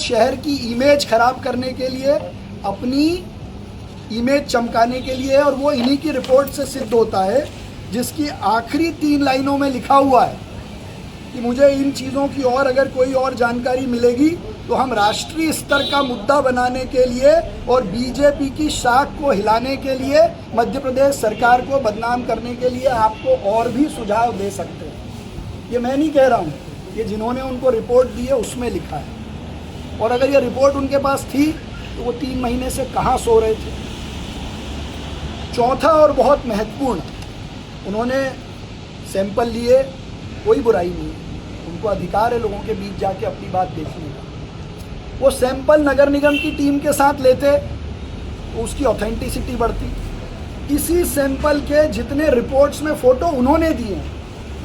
शहर की इमेज खराब करने के लिए, अपनी इमेज चमकाने के लिए, और वो इन्हीं की रिपोर्ट से सिद्ध होता है, जिसकी आखिरी 3 लाइनों में लिखा हुआ है कि मुझे इन चीज़ों की और अगर कोई और जानकारी मिलेगी तो हम राष्ट्रीय स्तर का मुद्दा बनाने के लिए और बीजेपी की शाख को हिलाने के लिए, मध्य प्रदेश सरकार को बदनाम करने के लिए आपको और भी सुझाव दे सकते हैं। ये मैं नहीं कह रहा हूँ, ये जिन्होंने उनको रिपोर्ट दी है उसमें लिखा है। और अगर ये रिपोर्ट उनके पास थी तो वो 3 महीने से कहाँ सो रहे थे। चौथा और बहुत महत्वपूर्ण, उन्होंने सैंपल लिए, कोई बुराई नहीं है, उनको अधिकार है लोगों के बीच जाके अपनी बात देखने का। वो सैंपल नगर निगम की टीम के साथ लेते तो उसकी ऑथेंटिसिटी बढ़ती। इसी सैंपल के जितने रिपोर्ट्स में फ़ोटो उन्होंने दिए हैं,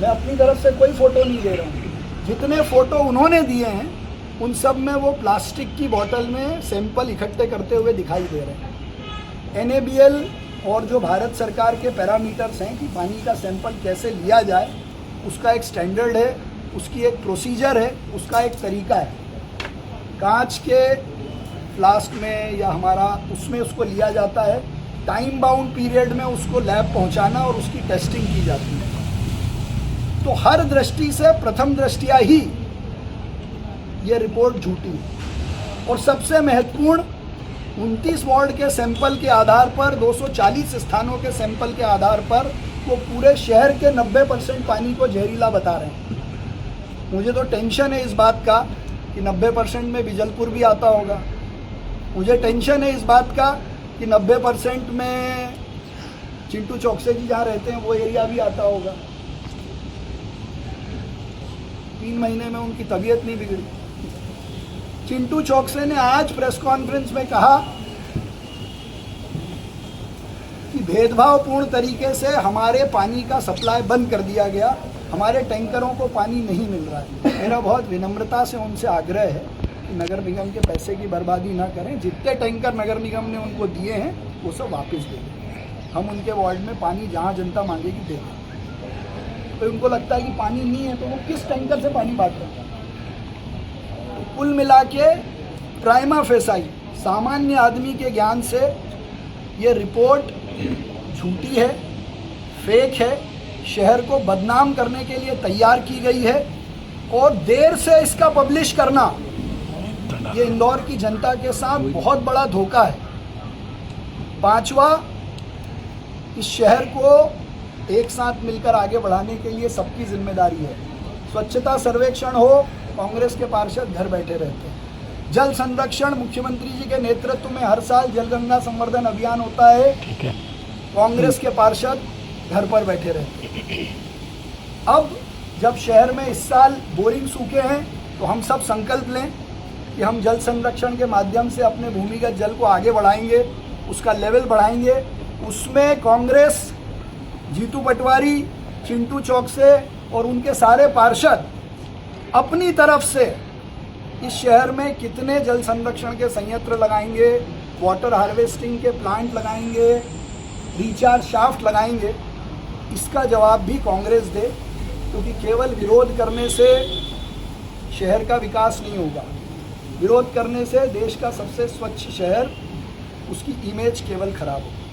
मैं अपनी तरफ से कोई फ़ोटो नहीं दे रहा हूँ, जितने फ़ोटो उन्होंने दिए हैं उन सब में वो प्लास्टिक की बोतल में सैंपल इकट्ठे करते हुए दिखाई दे रहे हैं। NABL और जो भारत सरकार के पैरामीटर्स हैं कि पानी का सैंपल कैसे लिया जाए, उसका एक स्टैंडर्ड है, उसकी एक प्रोसीजर है, उसका एक तरीका है। कांच के फ्लास्क में या हमारा उसमें उसको लिया जाता है, टाइम बाउंड पीरियड में उसको लैब पहुंचाना और उसकी टेस्टिंग की जाती है। तो हर दृष्टि से प्रथम दृष्टया ही ये रिपोर्ट झूठी है। और सबसे महत्वपूर्ण, 29 वार्ड के सैंपल के आधार पर, 240 स्थानों के सैंपल के आधार पर वो पूरे शहर के 90% पानी को जहरीला बता रहे हैं। मुझे तो टेंशन है इस बात का कि 90% में बिजलपुर भी आता होगा। मुझे टेंशन है इस बात का कि 90% में चिंटू चौकसे जी जहाँ रहते हैं वो एरिया भी आता होगा। 3 महीने में उनकी तबीयत नहीं बिगड़ी। चिंटू चौकसे ने आज प्रेस कॉन्फ्रेंस में कहा कि भेदभावपूर्ण तरीके से हमारे पानी का सप्लाई बंद कर दिया गया, हमारे टैंकरों को पानी नहीं मिल रहा है। मेरा बहुत विनम्रता से उनसे आग्रह है कि नगर निगम के पैसे की बर्बादी ना करें। जितने टैंकर नगर निगम ने उनको दिए हैं वो सब वापस दे दें। हम उनके वार्ड में पानी जहाँ जनता मांगेगी दे दें। तो उनको लगता है कि पानी नहीं है तो वो किस टैंकर से पानी बांट रहे हैं। तो कुल मिला के प्राइमा फेसाई सामान्य आदमी के ज्ञान से ये रिपोर्ट झूठी है, फेक है, शहर को बदनाम करने के लिए तैयार की गई है। और देर से इसका पब्लिश करना ये इंदौर की जनता के साथ बहुत बड़ा धोखा है। 5वां, इस शहर को एक साथ मिलकर आगे बढ़ाने के लिए सबकी जिम्मेदारी है। स्वच्छता सर्वेक्षण हो, कांग्रेस के पार्षद घर बैठे रहते हैं। जल संरक्षण, मुख्यमंत्री जी के नेतृत्व में हर साल जलगंगा संवर्धन अभियान होता है, कांग्रेस के पार्षद घर पर बैठे रहते। अब जब शहर में इस साल बोरिंग सूखे हैं तो हम सब संकल्प लें कि हम जल संरक्षण के माध्यम से अपने भूमिगत जल को आगे बढ़ाएंगे, उसका लेवल बढ़ाएंगे। उसमें कांग्रेस, जीतू पटवारी, चिंटू चौकसे और उनके सारे पार्षद अपनी तरफ से इस शहर में कितने जल संरक्षण के संयंत्र लगाएंगे, वाटर हार्वेस्टिंग के प्लांट लगाएंगे, रिचार्ज शाफ्ट लगाएंगे, इसका जवाब भी कांग्रेस दे। क्योंकि केवल विरोध करने से शहर का विकास नहीं होगा। विरोध करने से देश का सबसे स्वच्छ शहर, उसकी इमेज केवल खराब होगी।